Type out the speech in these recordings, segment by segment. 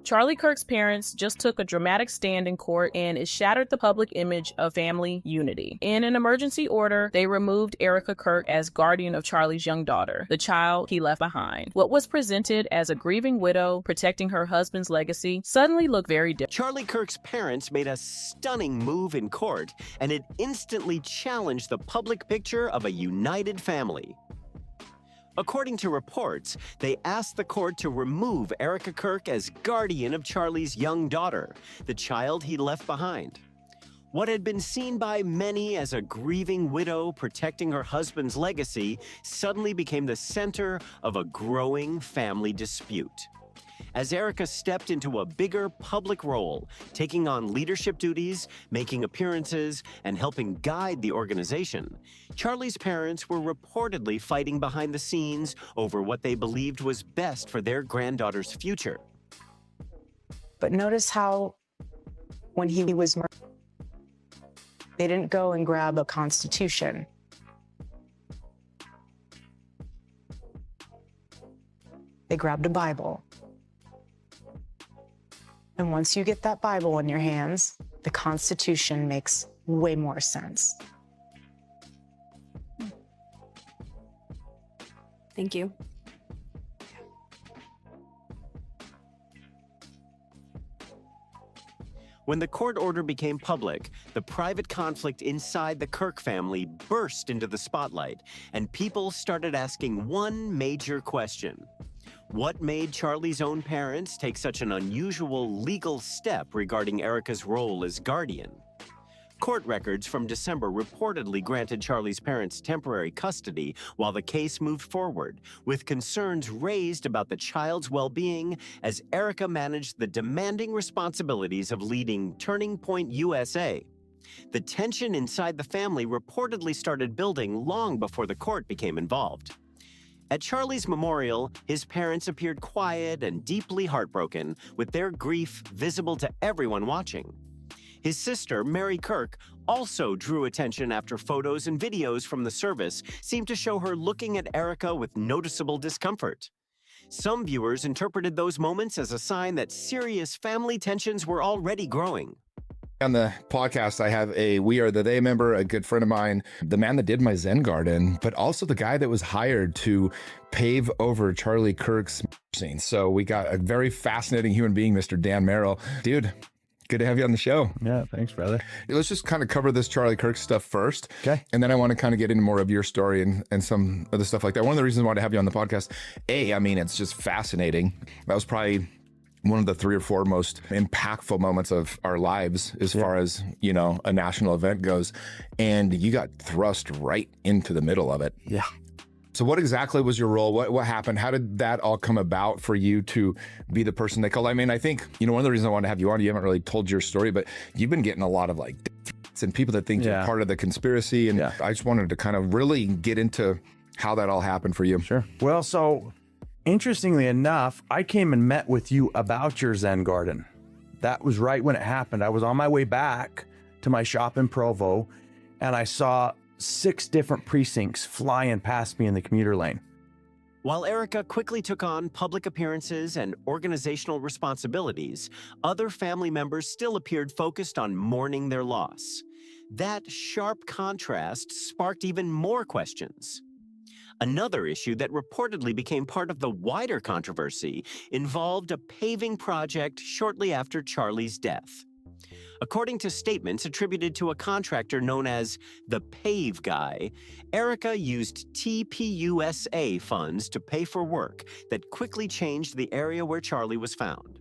Charlie Kirk's parents just took a dramatic stand in court, and it shattered the public image of family unity. In an emergency order, they removed Erika Kirk as guardian of Charlie's young daughter, the child he left behind. What was presented as a grieving widow protecting her husband's legacy suddenly looked very different. Charlie Kirk's parents made a stunning move in court, and it instantly challenged the public picture of a united family. According to reports, they asked the court to remove Erika Kirk as guardian of Charlie's young daughter, the child he left behind. What had been seen by many as a grieving widow protecting her husband's legacy suddenly became the center of a growing family dispute. As Erika stepped into a bigger public role, taking on leadership duties, making appearances, and helping guide the organization, Charlie's parents were reportedly fighting behind the scenes over what they believed was best for their granddaughter's future. But notice how, when he was murdered, they didn't go and grab a constitution. They grabbed a Bible. And once you get that Bible in your hands, the Constitution makes way more sense. Thank you. When the court order became public, the private conflict inside the Kirk family burst into the spotlight, and people started asking one major question. What made Charlie's own parents take such an unusual legal step regarding Erika's role as guardian? Court records from December reportedly granted Charlie's parents temporary custody while the case moved forward, with concerns raised about the child's well-being as Erika managed the demanding responsibilities of leading Turning Point USA. The tension inside the family reportedly started building long before the court became involved. At Charlie's memorial, his parents appeared quiet and deeply heartbroken, with their grief visible to everyone watching. His sister, Mary Kirk, also drew attention after photos and videos from the service seemed to show her looking at Erika with noticeable discomfort. Some viewers interpreted those moments as a sign that serious family tensions were already growing. On the podcast, I have a We Are the They member, a good friend of mine, the man that did my Zen garden, but also the guy that was hired to pave over Charlie Kirk's scene. So we got a very fascinating human being, Mr. Dan Merrill. Dude, good to have you on the show. Yeah, thanks, brother. Let's just kind of cover this Charlie Kirk stuff first. Okay. And then I want to kind of get into more of your story and some of the stuff like that. One of the reasons I wanted to have you on the podcast, I mean, it's just fascinating. That was probably one of the 3 or 4 most impactful moments of our lives as far as, you know, a national event goes. And you got thrust right into the middle of it. Yeah. So what exactly was your role? What happened? How did that all come about for you to be the person they called? I mean, I think, you know, one of the reasons I wanted to have you on, you haven't really told your story, but you've been getting a lot of like and people that think you're part of the conspiracy. And I just wanted to kind of really get into how that all happened for you. Sure. Well, so interestingly enough, I came and met with you about your Zen garden. That was right when it happened. I was on my way back to my shop in Provo, and I saw 6 different precincts flying past me in the commuter lane. While Erika quickly took on public appearances and organizational responsibilities, other family members still appeared focused on mourning their loss. That sharp contrast sparked even more questions. Another issue that reportedly became part of the wider controversy involved a paving project shortly after Charlie's death. According to statements attributed to a contractor known as the Pave Guy, Erika used TPUSA funds to pay for work that quickly changed the area where Charlie was found.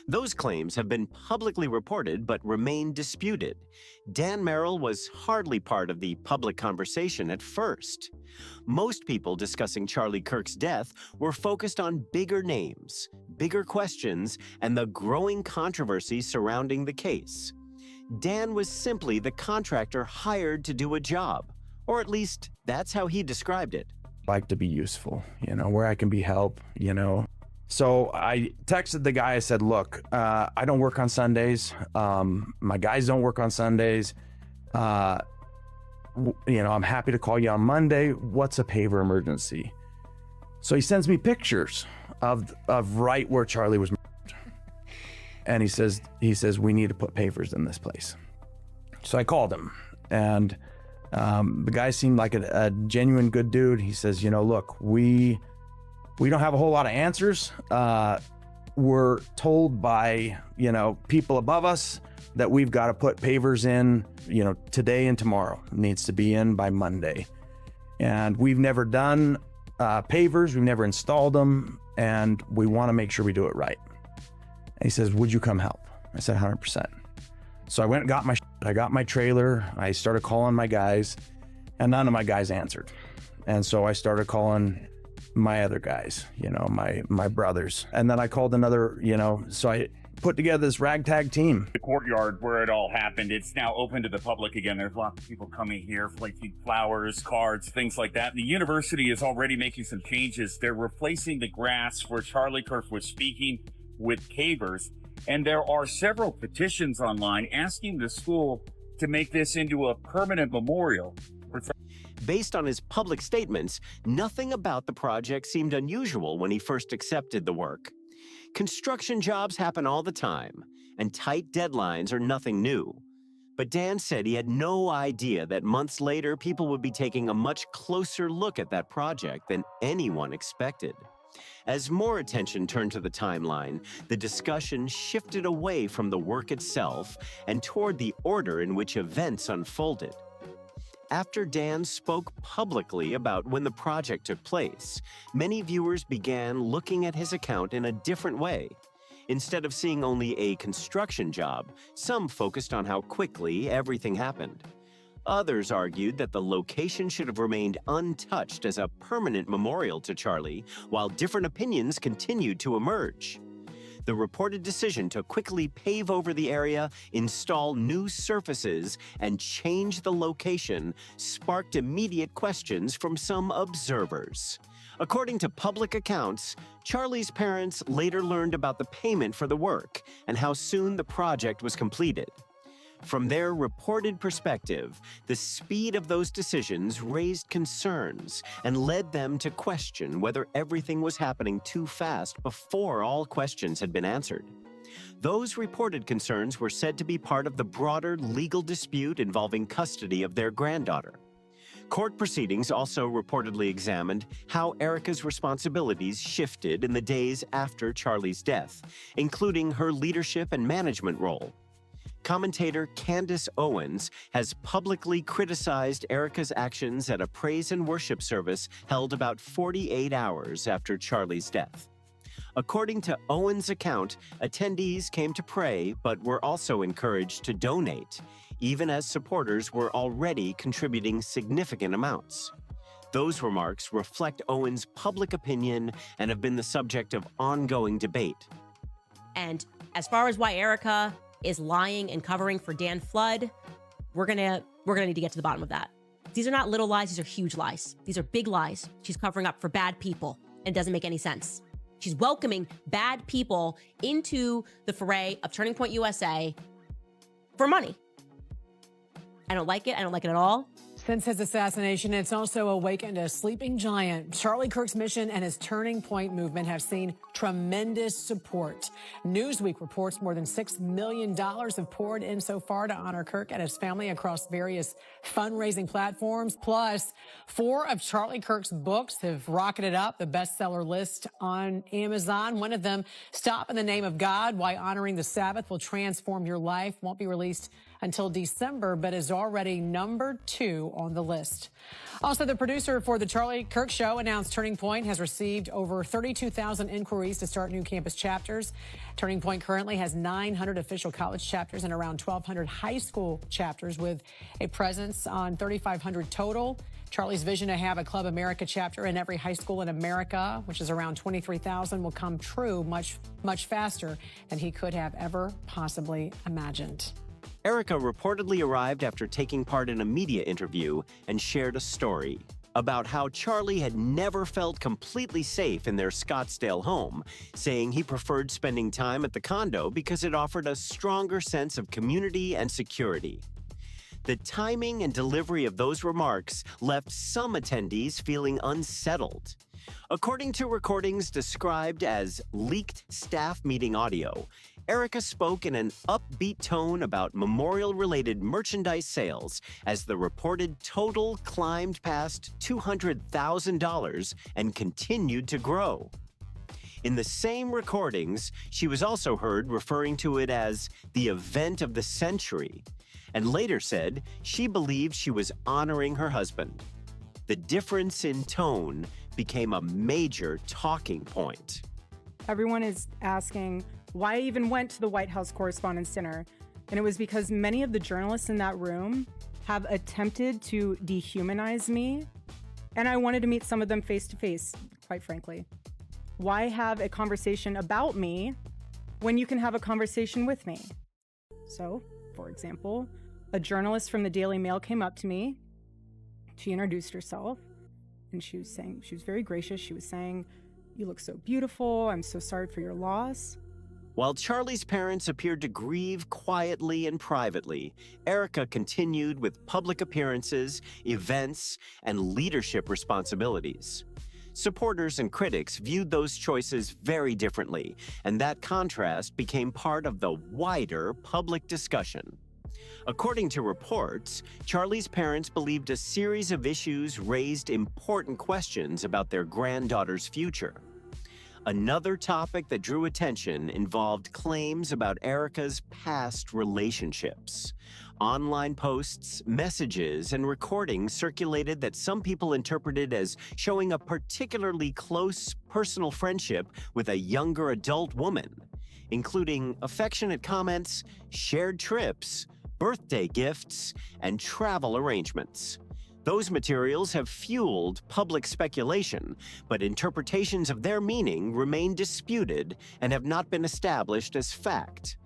Those claims have been publicly reported but remain disputed. Dan Merrill was hardly part of the public conversation at first. Most people discussing Charlie Kirk's death were focused on bigger names, bigger questions, and the growing controversy surrounding the case. Dan was simply the contractor hired to do a job, or at least that's how he described it. I like to be useful, you know, where I can be help, you know. So I texted the guy, I said, look, I don't work on Sundays. My guys don't work on Sundays. You know, I'm happy to call you on Monday. What's a paver emergency? So he sends me pictures of right where Charlie was murdered. And he says, we need to put pavers in this place. So I called him, and the guy seemed like a genuine good dude. He says, look, we don't have a whole lot of answers. We're told by, people above us that we've got to put pavers in, today and tomorrow. It needs to be in by Monday. And we've never done pavers. We've never installed them. And we want to make sure we do it right. And he says, would you come help? I said, 100%. So I went and got I got my trailer. I started calling my guys, and none of my guys answered. And so I started calling my other guys, my brothers. And then I called another, so I put together this ragtag team. The courtyard where it all happened, it's now open to the public again. There's lots of people coming here, placing flowers, cards, things like that. And the university is already making some changes. They're replacing the grass where Charlie Kirk was speaking with pavers. And there are several petitions online asking the school to make this into a permanent memorial. Based on his public statements, nothing about the project seemed unusual when he first accepted the work. Construction jobs happen all the time, and tight deadlines are nothing new. But Dan said he had no idea that months later, people would be taking a much closer look at that project than anyone expected. As more attention turned to the timeline, the discussion shifted away from the work itself and toward the order in which events unfolded. After Dan spoke publicly about when the project took place, many viewers began looking at his account in a different way. Instead of seeing only a construction job, some focused on how quickly everything happened. Others argued that the location should have remained untouched as a permanent memorial to Charlie, while different opinions continued to emerge. The reported decision to quickly pave over the area, install new surfaces, and change the location sparked immediate questions from some observers. According to public accounts, Charlie's parents later learned about the payment for the work and how soon the project was completed. From their reported perspective, the speed of those decisions raised concerns and led them to question whether everything was happening too fast before all questions had been answered. Those reported concerns were said to be part of the broader legal dispute involving custody of their granddaughter. Court proceedings also reportedly examined how Erika's responsibilities shifted in the days after Charlie's death, including her leadership and management role. Commentator Candace Owens has publicly criticized Erika's actions at a praise and worship service held about 48 hours after Charlie's death. According to Owens' account, attendees came to pray but were also encouraged to donate, even as supporters were already contributing significant amounts. Those remarks reflect Owens' public opinion and have been the subject of ongoing debate. And as far as why Erika is lying and covering for Dan Flood, we're gonna need to get to the bottom of that. These are not little lies, these are huge lies. These are big lies. She's covering up for bad people, and it doesn't make any sense. She's welcoming bad people into the foray of Turning Point USA for money. I don't like it. I don't like it at all. Since his assassination, it's also awakened a sleeping giant. Charlie Kirk's mission and his Turning Point movement have seen tremendous support. Newsweek reports more than $6 million have poured in so far to honor Kirk and his family across various fundraising platforms. Plus, 4 of Charlie Kirk's books have rocketed up the bestseller list on Amazon. One of them, Stop in the Name of God, Why Honoring the Sabbath Will Transform Your Life, won't be released until December, but is already number 2 on the list. Also, the producer for the Charlie Kirk Show announced Turning Point has received over 32,000 inquiries to start new campus chapters. Turning Point currently has 900 official college chapters and around 1,200 high school chapters, with a presence on 3,500 total. Charlie's vision to have a Club America chapter in every high school in America, which is around 23,000, will come true much faster than he could have ever possibly imagined. Erika reportedly arrived after taking part in a media interview and shared a story about how Charlie had never felt completely safe in their Scottsdale home, saying he preferred spending time at the condo because it offered a stronger sense of community and security. The timing and delivery of those remarks left some attendees feeling unsettled. According to recordings described as leaked staff meeting audio, Erika spoke in an upbeat tone about memorial-related merchandise sales as the reported total climbed past $200,000 and continued to grow. In the same recordings, she was also heard referring to it as the event of the century, and later said she believed she was honoring her husband. The difference in tone became a major talking point. Everyone is asking why I even went to the White House Correspondents' Dinner, and it was because many of the journalists in that room have attempted to dehumanize me, and I wanted to meet some of them face to face, quite frankly. Why have a conversation about me when you can have a conversation with me? So, for example, a journalist from the Daily Mail came up to me. She introduced herself, and she was very gracious. She was saying, "You look so beautiful. I'm so sorry for your loss." While Charlie's parents appeared to grieve quietly and privately, Erika continued with public appearances, events, and leadership responsibilities. Supporters and critics viewed those choices very differently, and that contrast became part of the wider public discussion. According to reports, Charlie's parents believed a series of issues raised important questions about their granddaughter's future. Another topic that drew attention involved claims about Erika's past relationships. Online posts, messages, and recordings circulated that some people interpreted as showing a particularly close personal friendship with a younger adult woman, including affectionate comments, shared trips, birthday gifts, and travel arrangements. Those materials have fueled public speculation, but interpretations of their meaning remain disputed and have not been established as fact.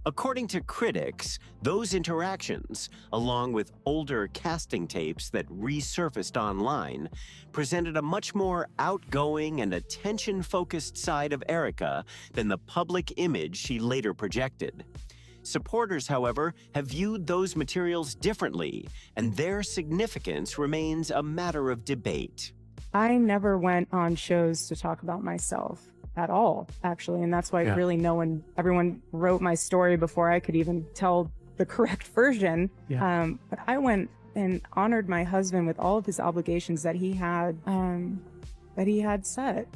According to critics, those interactions, along with older casting tapes that resurfaced online, presented a much more outgoing and attention-focused side of Erika than the public image she later projected. Supporters, however, have viewed those materials differently, and their significance remains a matter of debate. I never went on shows to talk about myself at all, actually, and that's why really everyone wrote my story before I could even tell the correct version. But I went and honored my husband with all of his obligations that he had set,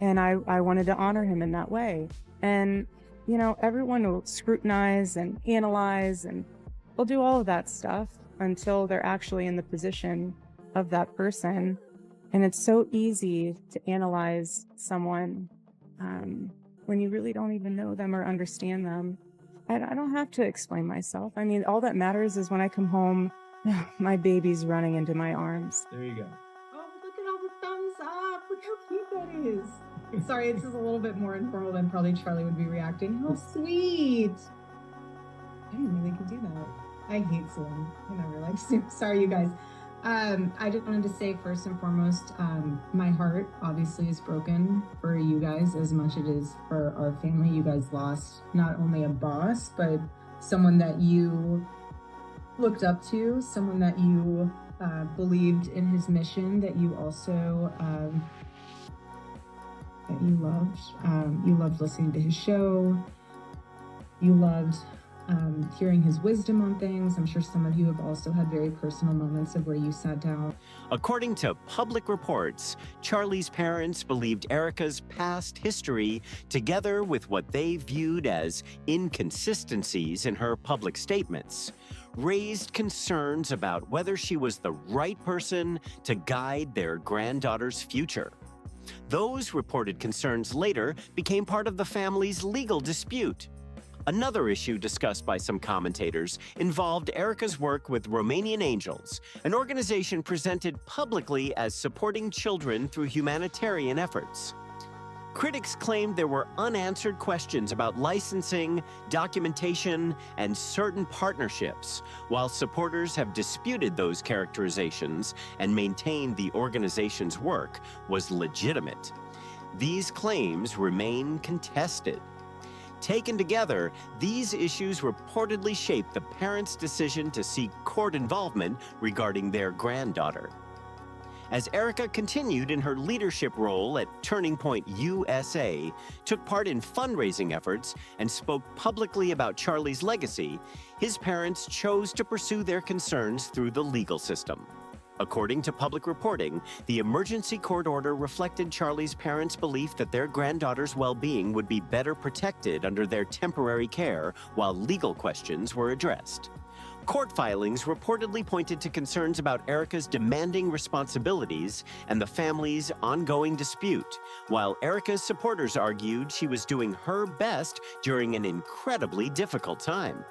and I wanted to honor him in that way. And you know, everyone will scrutinize and analyze, and they'll do all of that stuff until they're actually in the position of that person. And it's so easy to analyze someone when you really don't even know them or understand them. I don't have to explain myself. I mean, all that matters is when I come home, my baby's running into my arms. There you go. Oh, look at all the thumbs up. Look how cute that is. Sorry, this is a little bit more informal than probably Charlie would be reacting. How sweet. I didn't know they could do that. I hate Zoom. I never like Zoom. Sorry, you guys. I just wanted to say first and foremost, my heart obviously is broken for you guys as much as it is for our family. You guys lost not only a boss, but someone that you looked up to, someone that you believed in his mission, that you also that you loved. You loved listening to his show. You loved hearing his wisdom on things. I'm sure some of you have also had very personal moments of where you sat down. According to public reports, Charlie's parents believed Erika's past history, together with what they viewed as inconsistencies in her public statements, raised concerns about whether she was the right person to guide their granddaughter's future. Those reported concerns later became part of the family's legal dispute. Another issue discussed by some commentators involved Erika's work with Romanian Angels, an organization presented publicly as supporting children through humanitarian efforts. Critics claimed there were unanswered questions about licensing, documentation, and certain partnerships, while supporters have disputed those characterizations and maintained the organization's work was legitimate. These claims remain contested. Taken together, these issues reportedly shaped the parents' decision to seek court involvement regarding their granddaughter. as Erika continued in her leadership role at Turning Point USA, took part in fundraising efforts, and spoke publicly about Charlie's legacy, his parents chose to pursue their concerns through the legal system. According to public reporting, the emergency court order reflected Charlie's parents' belief that their granddaughter's well-being would be better protected under their temporary care while legal questions were addressed. Court filings reportedly pointed to concerns about Erika's demanding responsibilities and the family's ongoing dispute, while Erika's supporters argued she was doing her best during an incredibly difficult time.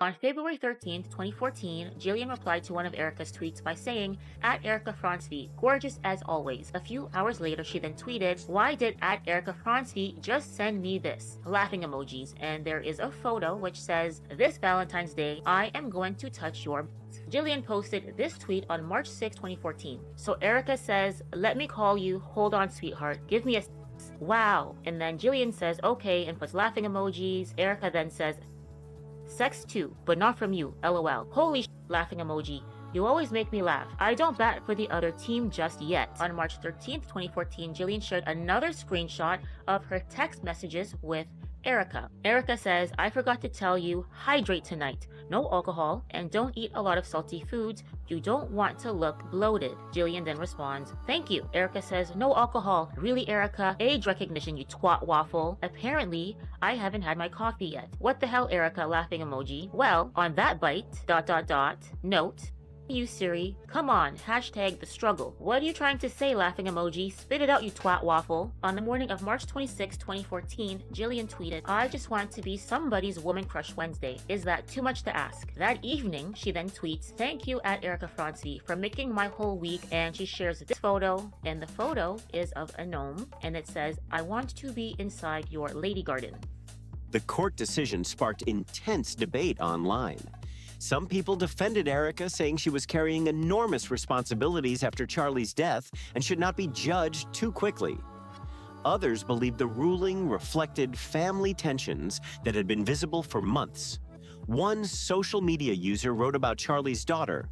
On February 13, 2014, Jillian replied to one of Erika's tweets by saying, @Erika Francevy, gorgeous as always. A few hours later, she then tweeted, why did @Erika Francevy just send me this? Laughing emojis. And there is a photo which says, this Valentine's Day, I am going to touch your butt. Jillian posted this tweet on March 6, 2014. So Erika says, let me call you, hold on sweetheart, give me a wow. And then Jillian says, okay, and puts laughing emojis. Erika then says, sex too, but not from you, lol. Holy laughing emoji. You always make me laugh. I don't bat for the other team just yet. On March 13th, 2014, Jillian shared another screenshot of her text messages with Erika. Erika says, I forgot to tell you, hydrate tonight. No alcohol, and don't eat a lot of salty foods. You don't want to look bloated. Jillian then responds, thank you. Erika says, no alcohol. Really, Erika? Age recognition, you twat waffle. Apparently, I haven't had my coffee yet. What the hell, Erika? Laughing emoji. Well, on that bite, ... note, you Siri, come on, hashtag the struggle. What are you trying to say, laughing emoji? Spit it out, you twat waffle. On the morning of March 26, 2014, Jillian tweeted, I just want to be somebody's woman crush Wednesday. Is that too much to ask? That evening, she then tweets, thank you @Erika Francevy for making my whole week, and she shares this photo, and the photo is of a gnome, and it says, I want to be inside your lady garden. The court decision sparked intense debate online. Some people defended Erika, saying she was carrying enormous responsibilities after Charlie's death and should not be judged too quickly. Others believed the ruling reflected family tensions that had been visible for months. One social media user wrote about Charlie's daughter.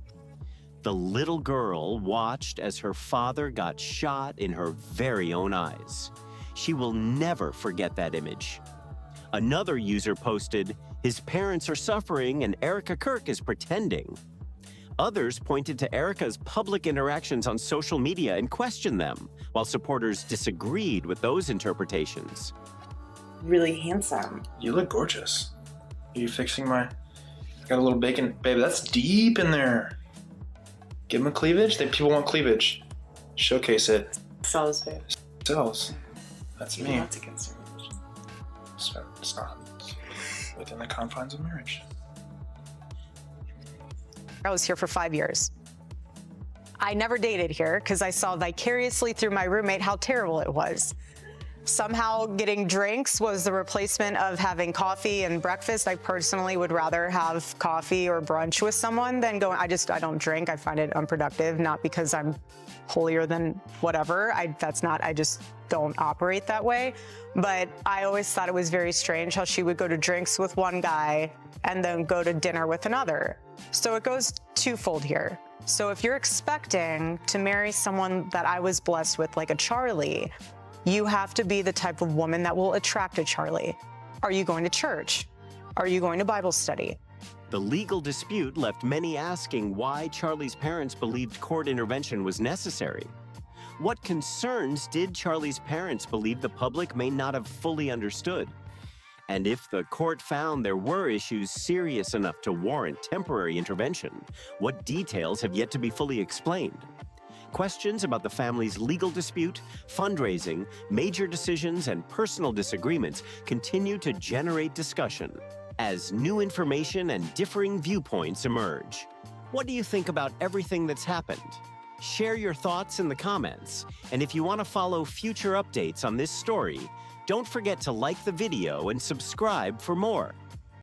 The little girl watched as her father got shot in her very own eyes. She will never forget that image. Another user posted, his parents are suffering and Erika Kirk is pretending. Others pointed to Erika's public interactions on social media and questioned them, while supporters disagreed with those interpretations. Really handsome. You look gorgeous. Are you fixing my... Got a little bacon. Baby, that's deep in there. Give them cleavage? People want cleavage. Showcase it. Sells, babe. Sells. That's me. That's against your religion. So it's not within the confines of marriage. I was here for 5 years. I never dated here because I saw vicariously through my roommate how terrible it was. Somehow getting drinks was the replacement of having coffee and breakfast. I personally would rather have coffee or brunch with someone than going, I don't drink. I find it unproductive, not because I'm holier than whatever. I just don't operate that way. But I always thought it was very strange how she would go to drinks with one guy and then go to dinner with another. So it goes twofold here. So if you're expecting to marry someone that I was blessed with, like a Charlie, you have to be the type of woman that will attract a Charlie. Are you going to church? Are you going to Bible study? The legal dispute left many asking why Charlie's parents believed court intervention was necessary. What concerns did Charlie's parents believe the public may not have fully understood? And if the court found there were issues serious enough to warrant temporary intervention, what details have yet to be fully explained? Questions about the family's legal dispute, fundraising, major decisions, and personal disagreements continue to generate discussion as new information and differing viewpoints emerge. What do you think about everything that's happened? Share your thoughts in the comments, and if you want to follow future updates on this story, don't forget to like the video and subscribe for more.